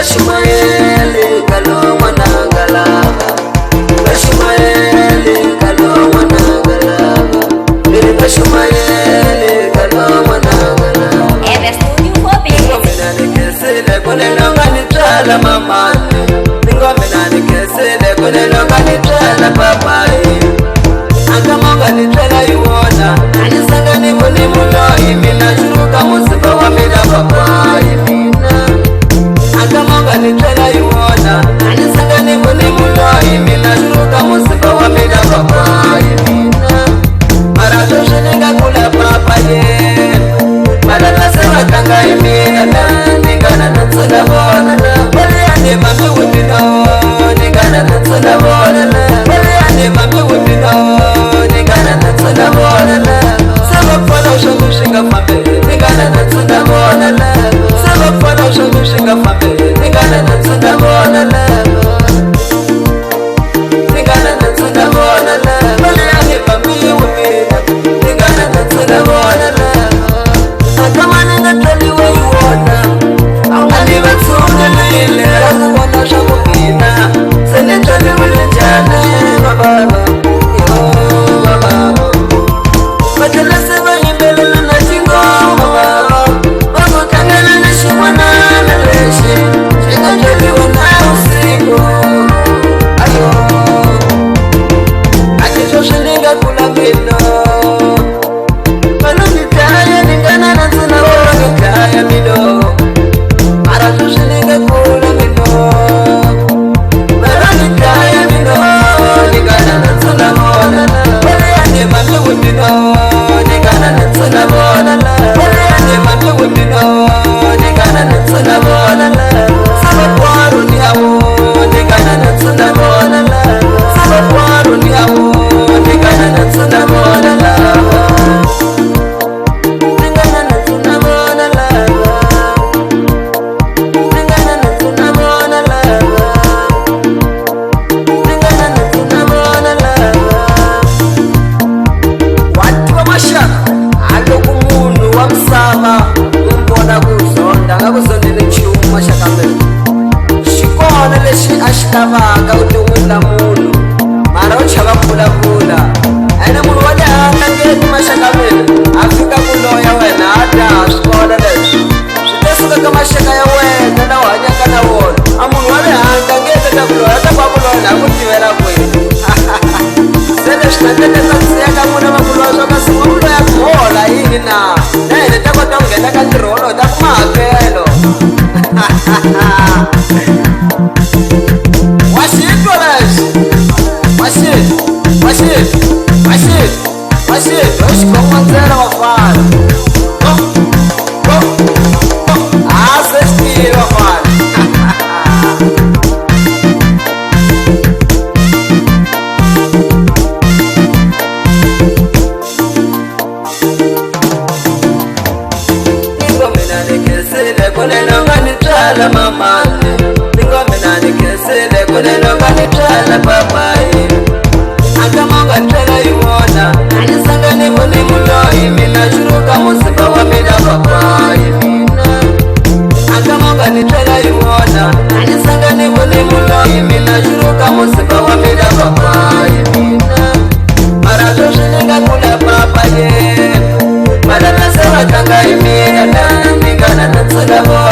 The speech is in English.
Bashimayeli kalo mwanangalava, Bashimayeli kalo mwanangalava, Bashimayeli kalo mwanangalava. Ningomina nikesile kunenonga nitala mamani, Ningomina nikesile kunenonga nitala papai, Angamonga nitala yuona, Anisanga nimuni muloi, Mina churuka musipa wa mida papai mina. Angamonga nitala yuona, Anisanga nimuni muloi, Mina churuka musipa wa mida papai mina. Marato shininga kula papaye, Marana sewa tanga imina na, Ningana natsuna bona na, Baliane mami wimino, Ningana natsuna bona na, Baliane mami wimino, Ningana natsuna bona na, Saba fala ushangu shinga fambe, Ningana natsuna bona na, Saba fala ushangu shinga fambe, Ningana natsuna bona na, Ningana natsuna bona na, Baliane mami wimino, Ningana natsuna bona na. Akamana ngatali wayuona, Aungali batsuna lile, Rakuwana shabukina, Senetali wilijane, Bababa, yo bababa. Batala seba imbele na jingo, Bababa, Babu kangana na shimwana na leshi, Shingatali wana usiku, ayo. Akisho shilinga kula vino, Kaya mido, Maratu shilinga kula mido, Marani kaya mido, Ningana natsuna bona na, Baliane mami wimido, Ningana natsuna bona na, Baliane mami wimido, Ningana natsuna bona na, Sabakwaru ni awo, Ningana natsuna bona na, Sabakwaru ni awo, Ningana natsuna bona na. Ashitavaka utuwila munu mara uchava kula ene munu wale angangeni mashakamele afika kuloya wena hata swikola leswi switesuka ka mashaka ya wena na wanyaka na wona amunu wale angangeni ta kuloya ta kwa kuloya na kutivela kwenu se leswi nateketa kusiyaka muna makuloya swa kasima kuloya kuhola yini na ene ta kota ku nghena ka ntirholo ta kuma hakelo Washit, ushikomanzela wafana. Aseskile wafana. Ningomina nikesile kunenonga nitala mamani, Ningomina nikesile kunenonga nitala papai, Angamonga tela yuona, Anisanga nimuni muloi, Mina churuka musipa wa mida papai mina. Angamonga nitela yuona, Anisanga nimuni muloi, Mina churuka musipa wa mida papai mina. Marato shilinga kula papaye, Marana sewa tanga imina na, Ningana natsuna bona.